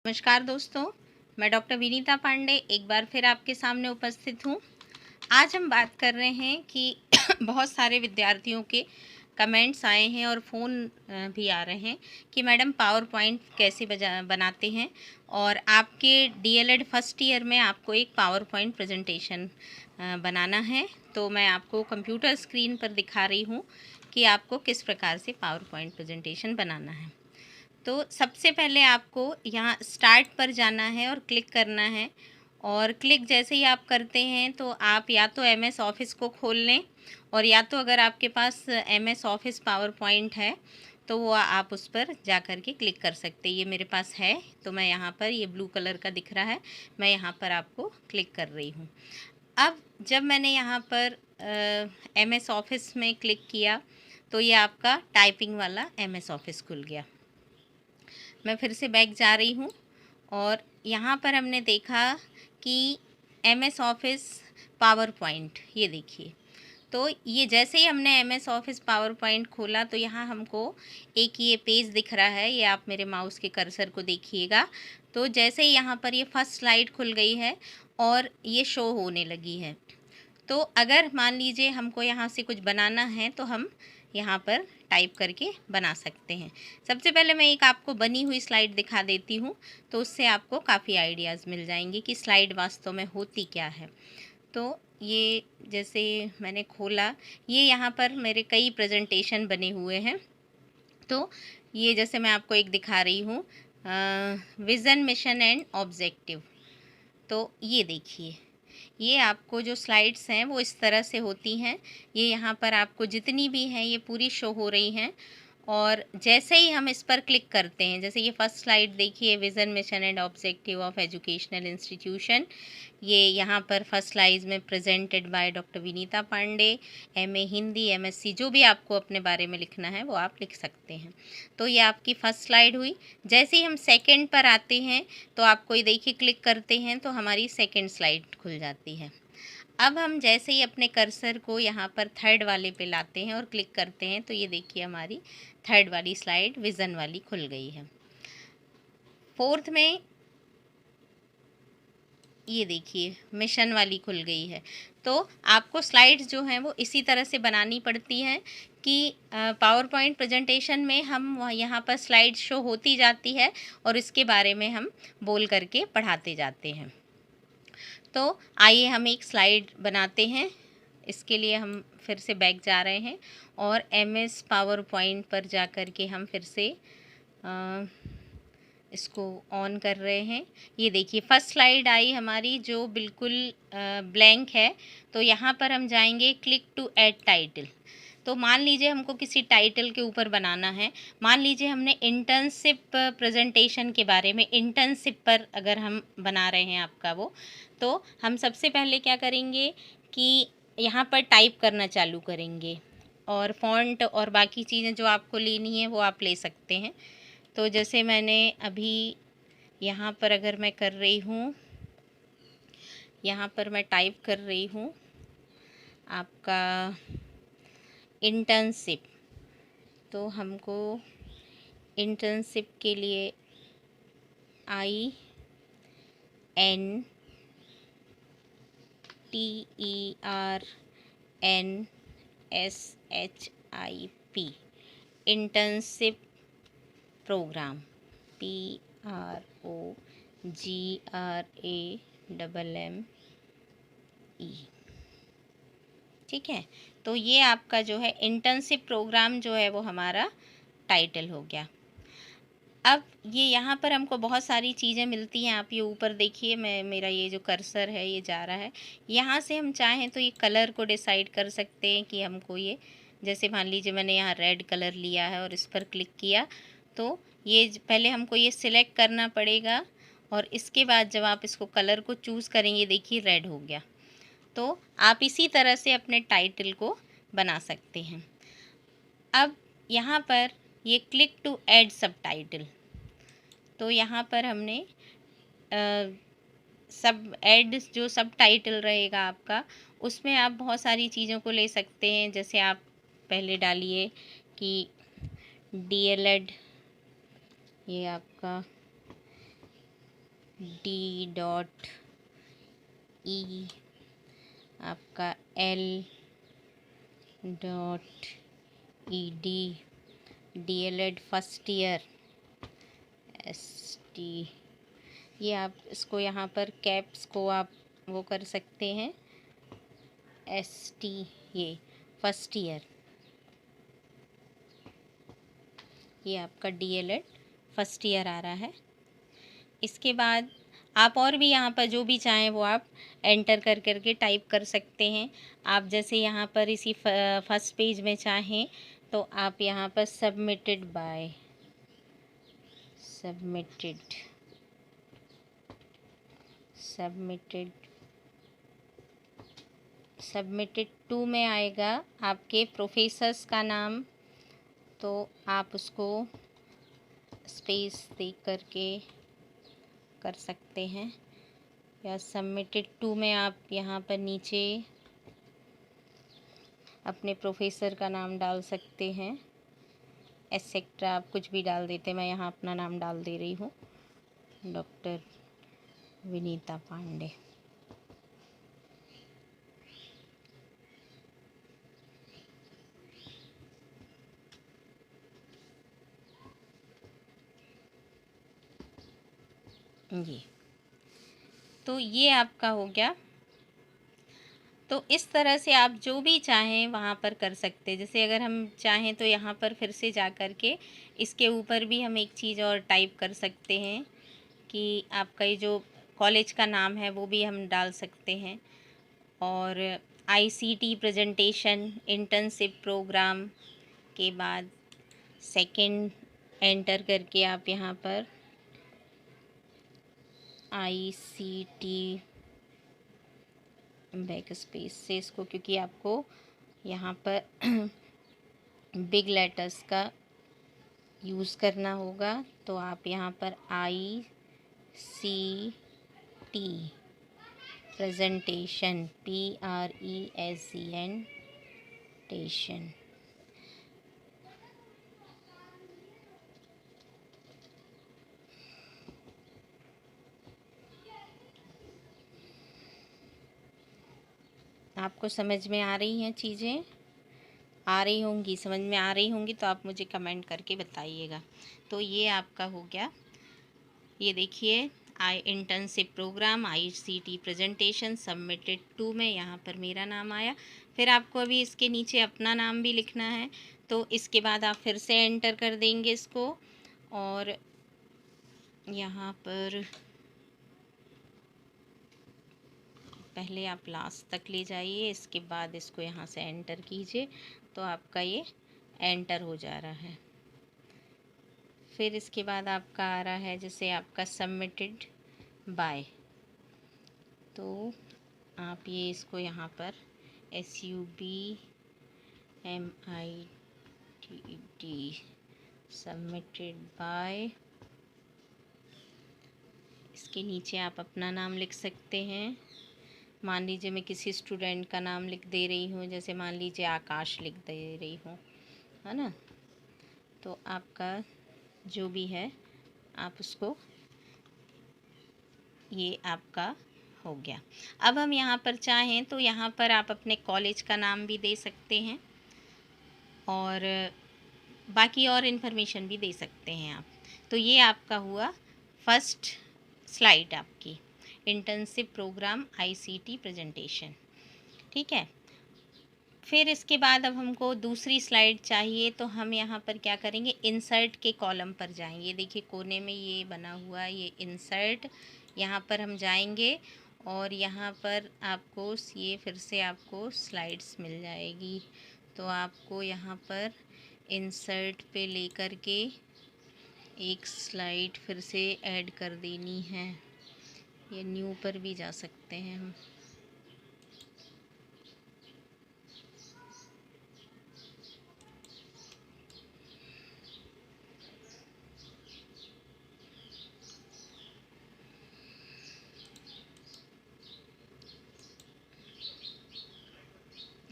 नमस्कार दोस्तों, मैं डॉक्टर विनीता पांडे एक बार फिर आपके सामने उपस्थित हूँ। आज हम बात कर रहे हैं कि बहुत सारे विद्यार्थियों के कमेंट्स आए हैं और फ़ोन भी आ रहे हैं कि मैडम पावर पॉइंट कैसे बनाते हैं, और आपके डीएलएड फर्स्ट ईयर में आपको एक पावर पॉइंट प्रेजेंटेशन बनाना है। तो मैं आपको कंप्यूटर स्क्रीन पर दिखा रही हूँ कि आपको किस प्रकार से पावर पॉइंट प्रेजेंटेशन बनाना है। तो सबसे पहले आपको यहाँ स्टार्ट पर जाना है और क्लिक करना है, और क्लिक जैसे ही आप करते हैं तो आप या तो एमएस ऑफिस को खोल लें, और या तो अगर आपके पास एमएस ऑफिस पावर पॉइंट है तो वो आप उस पर जा कर के क्लिक कर सकते हैं। ये मेरे पास है तो मैं यहाँ पर, ये ब्लू कलर का दिख रहा है, मैं यहाँ पर आपको क्लिक कर रही हूँ। अब जब मैंने यहाँ पर एमएस ऑफिस में क्लिक किया तो ये आपका टाइपिंग वाला एमएस ऑफिस खुल गया। मैं फिर से बैक जा रही हूँ और यहाँ पर हमने देखा कि एमएस ऑफिस पावर पॉइंट, ये देखिए। तो ये जैसे ही हमने एमएस ऑफिस पावर पॉइंट खोला तो यहाँ हमको एक ये पेज दिख रहा है, ये आप मेरे माउस के कर्सर को देखिएगा। तो जैसे ही यहाँ पर ये फर्स्ट स्लाइड खुल गई है और ये शो होने लगी है। तो अगर मान लीजिए हमको यहाँ से कुछ बनाना है तो हम यहाँ पर टाइप करके बना सकते हैं। सबसे पहले मैं एक आपको बनी हुई स्लाइड दिखा देती हूँ, तो उससे आपको काफ़ी आइडियाज़ मिल जाएंगे कि स्लाइड वास्तव में होती क्या है। तो ये जैसे मैंने खोला, ये यहाँ पर मेरे कई प्रेजेंटेशन बने हुए हैं। तो ये जैसे मैं आपको एक दिखा रही हूँ, विज़न मिशन एंड ऑब्जेक्टिव। तो ये देखिए, ये आपको जो स्लाइड्स हैं वो इस तरह से होती हैं। ये यहाँ पर आपको जितनी भी हैं ये पूरी शो हो रही हैं, और जैसे ही हम इस पर क्लिक करते हैं, जैसे ये फर्स्ट स्लाइड देखिए, vision mission and objective of educational institution, ये यहाँ पर फर्स्ट स्लाइड में presented by doctor Vinita Pandey, MA Hindi, MSc, जो भी आपको अपने बारे में लिखना है वो आप लिख सकते हैं। तो ये आपकी फर्स्ट स्लाइड हुई। जैसे ही हम सेकंड पर आते हैं तो आपको ये देखिए, क्लिक करते हैं तो हमारी सेकंड स्लाइड खुल जाती है। अब हम जैसे ही अपने कर्सर को यहाँ पर थर्ड वाले पे लाते हैं और क्लिक करते हैं तो ये देखिए हमारी थर्ड वाली स्लाइड विज़न वाली खुल गई है। फोर्थ में ये देखिए मिशन वाली खुल गई है। तो आपको स्लाइड्स जो हैं वो इसी तरह से बनानी पड़ती हैं कि पावर पॉइंट प्रेजेंटेशन में हम यहाँ पर स्लाइड शो होती जाती है और इसके बारे में हम बोल करके पढ़ाते जाते हैं। तो आइए हम एक स्लाइड बनाते हैं। इसके लिए हम फिर से बैक जा रहे हैं और एमएस पावर पॉइंट पर जा कर के हम फिर से इसको ऑन कर रहे हैं। ये देखिए फर्स्ट स्लाइड आई हमारी जो बिल्कुल ब्लैंक है। तो यहाँ पर हम जाएंगे क्लिक टू ऐड टाइटल। तो मान लीजिए हमको किसी टाइटल के ऊपर बनाना है। मान लीजिए हमने इंटर्नशिप प्रेजेंटेशन के बारे में, इंटर्नशिप पर अगर हम बना रहे हैं आपका वो, तो हम सबसे पहले क्या करेंगे कि यहाँ पर टाइप करना चालू करेंगे, और फ़ॉन्ट और बाकी चीज़ें जो आपको लेनी है वो आप ले सकते हैं। तो जैसे मैंने अभी यहाँ पर अगर मैं कर रही हूँ, यहाँ पर मैं टाइप कर रही हूँ आपका इंटर्नशिप, तो हमको इंटर्नशिप के लिए INTERNSHIP, इंटर्नशिप प्रोग्राम, PROGRAME, ठीक है। तो ये आपका जो है इंटर्नशिप प्रोग्राम जो है वो हमारा टाइटल हो गया। अब ये यहाँ पर हमको बहुत सारी चीज़ें मिलती हैं। आप ये ऊपर देखिए, मेरा ये जो कर्सर है ये जा रहा है। यहाँ से हम चाहें तो ये कलर को डिसाइड कर सकते हैं कि हमको ये, जैसे मान लीजिए मैंने यहाँ रेड कलर लिया है और इस पर क्लिक किया, तो ये पहले हमको ये सिलेक्ट करना पड़ेगा, और इसके बाद जब आप इसको कलर को चूज़ करेंगे, देखिए रेड हो गया। तो आप इसी तरह से अपने टाइटल को बना सकते हैं। अब यहाँ पर ये क्लिक टू ऐड सब टाइटल, तो यहाँ पर हमने जो सब टाइटल रहेगा आपका, उसमें आप बहुत सारी चीज़ों को ले सकते हैं। जैसे आप पहले डालिए कि डीएलएड, ये आपका डी डॉट ई, आपका L dot E D, DLED first year ST। ये आप इसको यहाँ पर कैप्स को आप वो कर सकते हैं, ST, ये फर्स्ट ईयर, ये आपका DLED फर्स्ट ईयर आ रहा है। इसके बाद आप और भी यहाँ पर जो भी चाहें वो आप एंटर कर करके टाइप कर सकते हैं। आप जैसे यहाँ पर इसी फर्स्ट पेज में चाहें तो आप यहाँ पर सबमिटेड बाय, सबमिटेड टू में आएगा आपके प्रोफेसर्स का नाम, तो आप उसको स्पेस दे करके कर सकते हैं, या सबमिटेड टू में आप यहाँ पर नीचे अपने प्रोफेसर का नाम डाल सकते हैं, एसेक्ट्रा आप कुछ भी डाल देते। मैं यहाँ अपना नाम डाल दे रही हूँ, डॉक्टर विनीता पांडे। तो ये आपका हो गया। तो इस तरह से आप जो भी चाहें वहाँ पर कर सकते हैं। जैसे अगर हम चाहें तो यहाँ पर फिर से जा कर के इसके ऊपर भी हम एक चीज़ और टाइप कर सकते हैं कि आपका ये जो कॉलेज का नाम है वो भी हम डाल सकते हैं, और ICT प्रेजेंटेशन इंटर्नशिप प्रोग्राम के बाद सेकंड एंटर करके आप यहाँ पर ICT बैक स्पेस से इसको, क्योंकि आपको यहाँ पर बिग लेटर्स का यूज़ करना होगा, तो आप यहाँ पर ICT प्रेजेंटेशन PRESENTATION, आपको समझ में आ रही हैं चीज़ें? आ रही होंगी, समझ में आ रही होंगी तो आप मुझे कमेंट करके बताइएगा। तो ये आपका हो गया। ये देखिए, internship program ICT presentation submitted to में यहाँ पर मेरा नाम आया। फिर आपको अभी इसके नीचे अपना नाम भी लिखना है, तो इसके बाद आप फिर से एंटर कर देंगे इसको, और यहाँ पर पहले आप लास्ट तक ले जाइए, इसके बाद इसको यहाँ से एंटर कीजिए, तो आपका ये एंटर हो जा रहा है। फिर इसके बाद आपका आ रहा है जैसे आपका सबमिटेड बाय, तो आप ये इसको यहाँ पर SUBMITED सबमिटेड बाय, इसके नीचे आप अपना नाम लिख सकते हैं। मान लीजिए मैं किसी स्टूडेंट का नाम लिख दे रही हूँ, जैसे मान लीजिए आकाश लिख दे रही हूँ, है ना। तो आपका जो भी है आप उसको, ये आपका हो गया। अब हम यहाँ पर चाहें तो यहाँ पर आप अपने कॉलेज का नाम भी दे सकते हैं, और बाकी और इन्फॉर्मेशन भी दे सकते हैं आप। तो ये आपका हुआ फर्स्ट स्लाइड आपकी, इंटर्नशिप प्रोग्राम ICT प्रेजेंटेशन, ठीक है। फिर इसके बाद अब हमको दूसरी स्लाइड चाहिए, तो हम यहाँ पर क्या करेंगे, इंसर्ट के कॉलम पर जाएंगे। देखिए कोने में ये बना हुआ, ये इंसर्ट, यहाँ पर हम जाएंगे और यहाँ पर आपको ये फिर से आपको स्लाइड्स मिल जाएगी। तो आपको यहाँ पर इंसर्ट पे लेकर के एक स्लाइड फिर से ऐड कर देनी है। ये न्यू पर भी जा सकते हैं हम।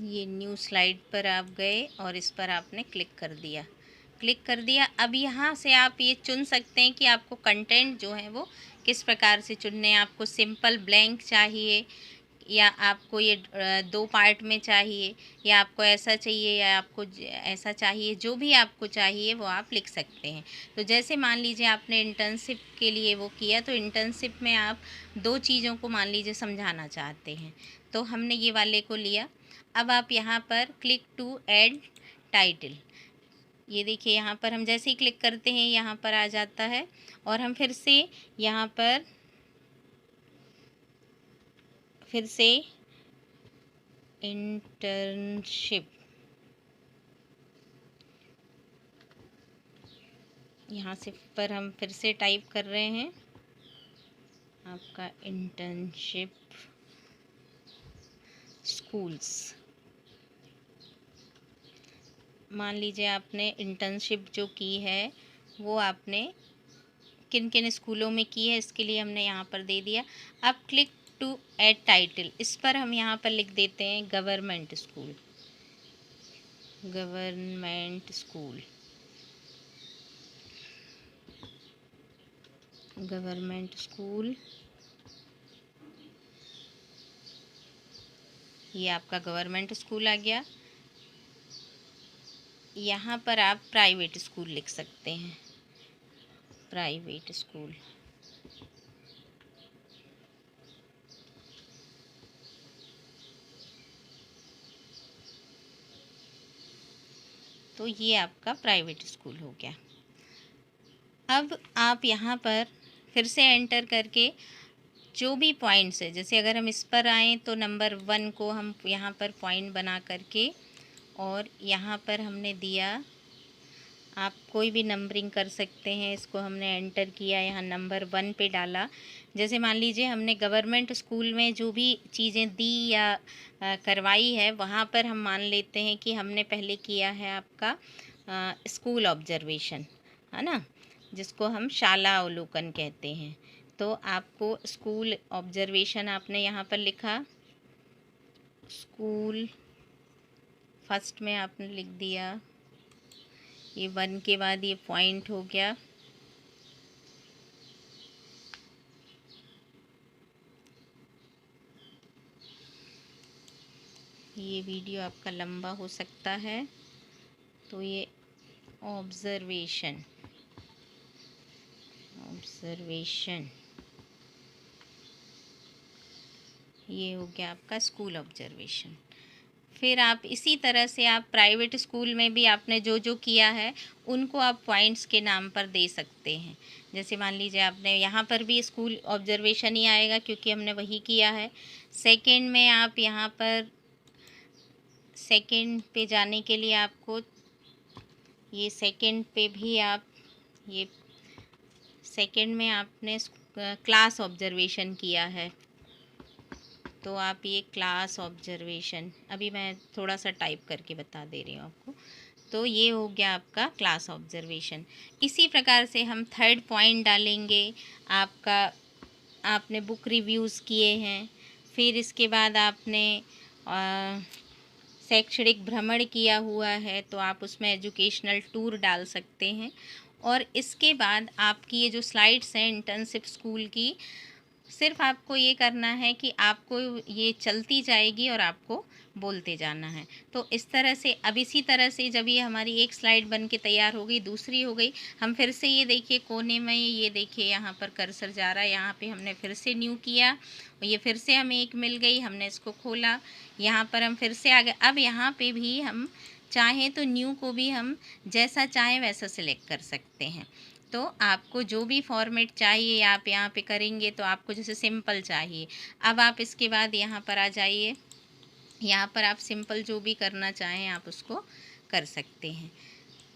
ये न्यू स्लाइड पर आप गए और इस पर आपने क्लिक कर दिया। क्लिक कर दिया। अब यहाँ से आप ये चुन सकते हैं कि आपको कंटेंट जो है वो किस प्रकार से चुनने हैं। आपको सिंपल ब्लैंक चाहिए या आपको ये 2 पार्ट में चाहिए, या आपको ऐसा चाहिए या आपको ऐसा चाहिए, जो भी आपको चाहिए वो आप लिख सकते हैं। तो जैसे मान लीजिए आपने इंटर्नशिप के लिए वो किया, तो इंटर्नशिप में आप 2 चीज़ों को मान लीजिए समझाना चाहते हैं, तो हमने ये वाले को लिया। अब आप यहाँ पर क्लिक टू ऐड टाइटल, ये देखिए यहाँ पर हम जैसे ही क्लिक करते हैं यहाँ पर आ जाता है, और हम फिर से इंटर्नशिप यहाँ से पर हम फिर से टाइप कर रहे हैं आपका इंटर्नशिप स्कूल्स। मान लीजिए आपने इंटर्नशिप जो की है वो आपने किन किन स्कूलों में की है, इसके लिए हमने यहाँ पर दे दिया। अब क्लिक टू ऐड टाइटल, इस पर हम यहाँ पर लिख देते हैं government school. Government school, government school, ये आपका गवर्नमेंट स्कूल आ गया। यहाँ पर आप प्राइवेट स्कूल लिख सकते हैं, प्राइवेट स्कूल। तो ये आपका प्राइवेट स्कूल हो गया। अब आप यहाँ पर फिर से एंटर करके जो भी पॉइंट्स है, जैसे अगर हम इस पर आएँ तो नंबर 1 को हम यहाँ पर पॉइंट बना करके, और यहाँ पर हमने दिया, आप कोई भी नंबरिंग कर सकते हैं। इसको हमने एंटर किया, यहाँ नंबर 1 पे डाला। जैसे मान लीजिए हमने गवर्नमेंट स्कूल में जो भी चीज़ें दी या करवाई है, वहाँ पर हम मान लेते हैं कि हमने पहले किया है आपका स्कूल ऑब्जर्वेशन, है ना, जिसको हम शाला अवलोकन कहते हैं। तो आपको स्कूल ऑब्जर्वेशन आपने यहाँ पर लिखा, स्कूल फर्स्ट में आपने लिख दिया, ये 1 के बाद ये पॉइंट हो गया। ये वीडियो आपका लंबा हो सकता है, तो ये ऑब्जर्वेशन ये हो गया आपका स्कूल ऑब्जर्वेशन। फिर आप इसी तरह से आप प्राइवेट स्कूल में भी आपने जो जो किया है उनको आप पॉइंट्स के नाम पर दे सकते हैं। जैसे मान लीजिए आपने यहाँ पर भी स्कूल ऑब्जर्वेशन ही आएगा क्योंकि हमने वही किया है। सेकंड में आप यहाँ पर सेकंड पे जाने के लिए आपको ये सेकंड पे भी आप ये सेकंड में आपने क्लास ऑब्जर्वेशन किया है, तो आप ये क्लास ऑब्जर्वेशन, अभी मैं थोड़ा सा टाइप करके बता दे रही हूँ आपको। तो ये हो गया आपका क्लास ऑब्जर्वेशन। इसी प्रकार से हम थर्ड पॉइंट डालेंगे आपका, आपने बुक रिव्यूज़ किए हैं, फिर इसके बाद आपने शैक्षणिक भ्रमण किया हुआ है, तो आप उसमें एजुकेशनल टूर डाल सकते हैं। और इसके बाद आपकी ये जो स्लाइड्स हैं इंटर्नशिप स्कूल की, सिर्फ आपको ये करना है कि आपको ये चलती जाएगी और आपको बोलते जाना है। तो इस तरह से, अब इसी तरह से जब ये हमारी एक स्लाइड बन के तैयार हो गई, दूसरी हो गई, हम फिर से ये देखिए कोने में ये देखिए यहाँ पर कर्सर जा रहा है, यहाँ पे हमने फिर से न्यू किया, ये फिर से हमें एक मिल गई, हमने इसको खोला, यहाँ पर हम फिर से आ गए। अब यहाँ पे भी हम चाहें तो न्यू को भी हम जैसा चाहें वैसा सिलेक्ट कर सकते हैं। तो आपको जो भी फॉर्मेट चाहिए आप यहाँ पे करेंगे, तो आपको जैसे सिंपल चाहिए, अब आप इसके बाद यहाँ पर आ जाइए, यहाँ पर आप सिंपल जो भी करना चाहें आप उसको कर सकते हैं।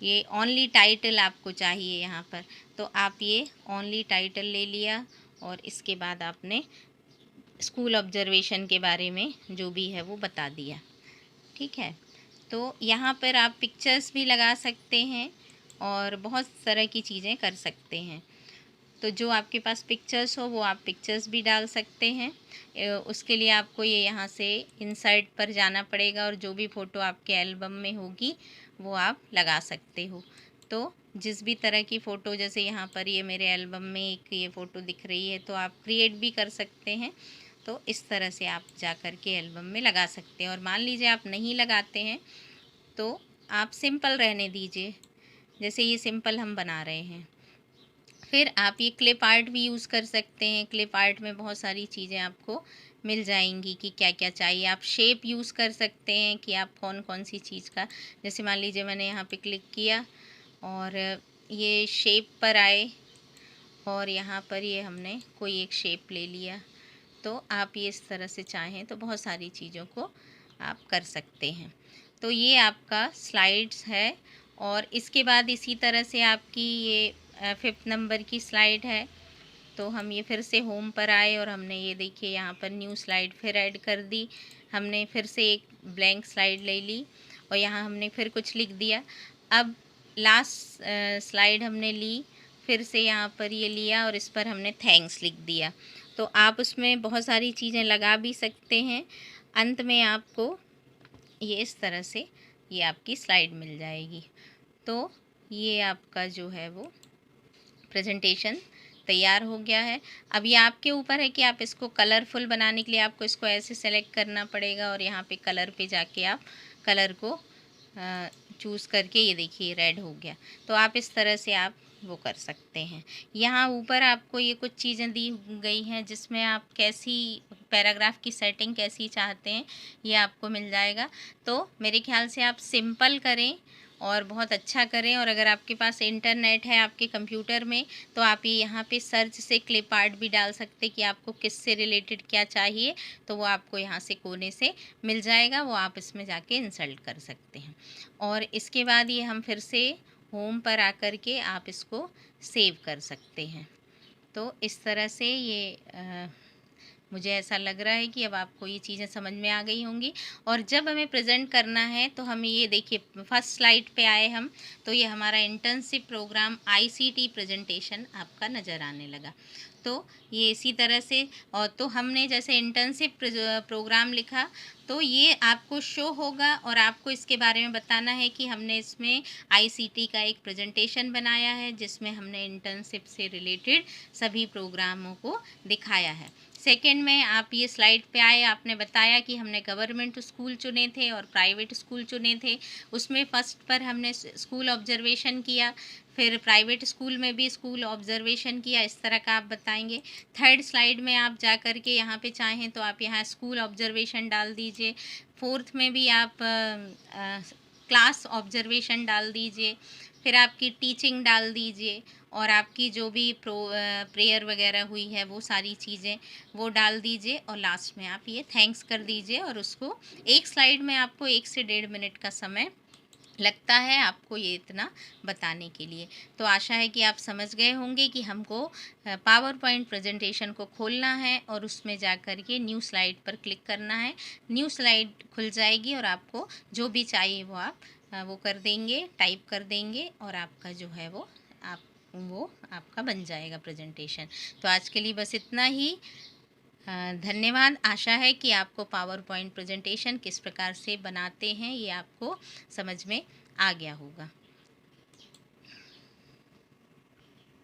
ये ओनली टाइटल आपको चाहिए यहाँ पर, तो आप ये ओनली टाइटल ले लिया, और इसके बाद आपने स्कूल ऑब्जर्वेशन के बारे में जो भी है वो बता दिया। ठीक है, तो यहाँ पर आप पिक्चर्स भी लगा सकते हैं और बहुत तरह की चीज़ें कर सकते हैं। तो जो आपके पास पिक्चर्स हो वो आप पिक्चर्स भी डाल सकते हैं। उसके लिए आपको ये यहाँ से इंसर्ट पर जाना पड़ेगा, और जो भी फ़ोटो आपके एल्बम में होगी वो आप लगा सकते हो। तो जिस भी तरह की फ़ोटो, जैसे यहाँ पर ये मेरे एल्बम में एक ये फ़ोटो दिख रही है, तो आप क्रिएट भी कर सकते हैं। तो इस तरह से आप जा कर के एल्बम में लगा सकते हैं। और मान लीजिए आप नहीं लगाते हैं तो आप सिंपल रहने दीजिए, जैसे ये सिंपल हम बना रहे हैं। फिर आप ये क्लिप आर्ट भी यूज़ कर सकते हैं। क्लिप आर्ट में बहुत सारी चीज़ें आपको मिल जाएंगी कि क्या क्या चाहिए। आप शेप यूज़ कर सकते हैं कि आप कौन कौन सी चीज़ का, जैसे मान लीजिए मैंने यहाँ पे क्लिक किया और ये शेप पर आए और यहाँ पर ये हमने कोई एक शेप ले लिया। तो आप ये इस तरह से चाहें तो बहुत सारी चीज़ों को आप कर सकते हैं। तो ये आपका स्लाइड्स है। और इसके बाद इसी तरह से आपकी ये 5th नंबर की स्लाइड है। तो हम ये फिर से होम पर आए और हमने ये देखिए यहाँ पर न्यू स्लाइड फिर ऐड कर दी। हमने फिर से एक ब्लैंक स्लाइड ले ली और यहाँ हमने फिर कुछ लिख दिया। अब लास्ट स्लाइड हमने ली, फिर से यहाँ पर ये लिया और इस पर हमने थैंक्स लिख दिया। तो आप उसमें बहुत सारी चीज़ें लगा भी सकते हैं। अंत में आपको ये इस तरह से ये आपकी स्लाइड मिल जाएगी। तो ये आपका जो है वो प्रेजेंटेशन तैयार हो गया है। अब ये आपके ऊपर है कि आप इसको कलरफुल बनाने के लिए आपको इसको ऐसे सेलेक्ट करना पड़ेगा और यहाँ पे कलर पे जाके आप कलर को चूज़ करके, ये देखिए रेड हो गया। तो आप इस तरह से आप वो कर सकते हैं। यहाँ ऊपर आपको ये कुछ चीज़ें दी गई हैं जिसमें आप कैसी पैराग्राफ की सेटिंग कैसी चाहते हैं ये आपको मिल जाएगा। तो मेरे ख्याल से आप सिंपल करें और बहुत अच्छा करें। और अगर आपके पास इंटरनेट है आपके कंप्यूटर में तो आप ये यहाँ पे सर्च से क्लिप आर्ट भी डाल सकते कि आपको किससे रिलेटेड क्या चाहिए, तो वो आपको यहाँ से कोने से मिल जाएगा, वो आप इसमें जाके इंसर्ट कर सकते हैं। और इसके बाद ये हम फिर से होम पर आकर के आप इसको सेव कर सकते हैं। तो इस तरह से ये मुझे ऐसा लग रहा है कि अब आपको ये चीज़ें समझ में आ गई होंगी। और जब हमें प्रेजेंट करना है तो हमें ये देखिए फर्स्ट स्लाइड पे आए हम, तो ये हमारा इंटर्नशिप प्रोग्राम आईसीटी प्रेजेंटेशन आपका नज़र आने लगा। तो ये इसी तरह से, और तो हमने जैसे इंटर्नशिप प्रोग्राम लिखा तो ये आपको शो होगा और आपको इसके बारे में बताना है कि हमने इसमें आईसीटी का एक प्रेजेंटेशन बनाया है जिसमें हमने इंटर्नशिप से रिलेटेड सभी प्रोग्रामों को दिखाया है। सेकेंड में आप ये स्लाइड पे आए, आपने बताया कि हमने गवर्नमेंट स्कूल चुने थे और प्राइवेट स्कूल चुने थे। उसमें फ़र्स्ट पर हमने स्कूल ऑब्जर्वेशन किया, फिर प्राइवेट स्कूल में भी स्कूल ऑब्जर्वेशन किया, इस तरह का आप बताएंगे। थर्ड स्लाइड में आप जा कर के यहाँ पे चाहें तो आप यहाँ स्कूल ऑब्जर्वेशन डाल दीजिए। फोर्थ में भी आप क्लास ऑब्जर्वेशन डाल दीजिए, फिर आपकी टीचिंग डाल दीजिए और आपकी जो भी प्रेयर वगैरह हुई है वो सारी चीज़ें वो डाल दीजिए। और लास्ट में आप ये थैंक्स कर दीजिए। और उसको एक स्लाइड में आपको 1 से 1.5 मिनट का समय लगता है आपको ये इतना बताने के लिए। तो आशा है कि आप समझ गए होंगे कि हमको पावर पॉइंट प्रेजेंटेशन को खोलना है और उसमें जा कर के न्यू स्लाइड पर क्लिक करना है। न्यू स्लाइड खुल जाएगी और आपको जो भी चाहिए वो आप वो कर देंगे, टाइप कर देंगे और आपका जो है वो आपका बन जाएगा प्रेजेंटेशन। तो आज के लिए बस इतना ही। धन्यवाद। आशा है कि आपको पावर पॉइंट प्रेजेंटेशन किस प्रकार से बनाते हैं ये आपको समझ में आ गया होगा।